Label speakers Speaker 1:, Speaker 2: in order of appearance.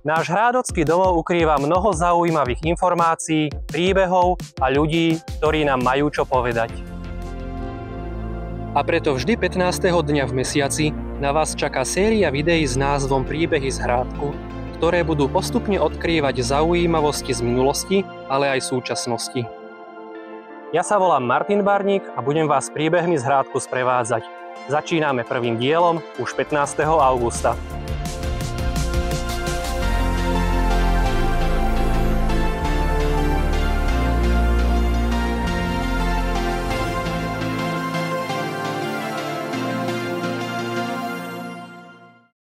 Speaker 1: Náš Hrádocký domov ukrýva mnoho zaujímavých informácií, príbehov a ľudí, ktorí nám majú čo povedať. A preto vždy 15. dňa v mesiaci na vás čaká séria videí s názvom Príbehy z Hrádku, ktoré budú postupne odkrývať zaujímavosti z minulosti, ale aj súčasnosti. Ja sa volám Martin Barník a budem vás príbehmi z Hrádku sprevádzať. Začíname prvým dielom už 15. augusta.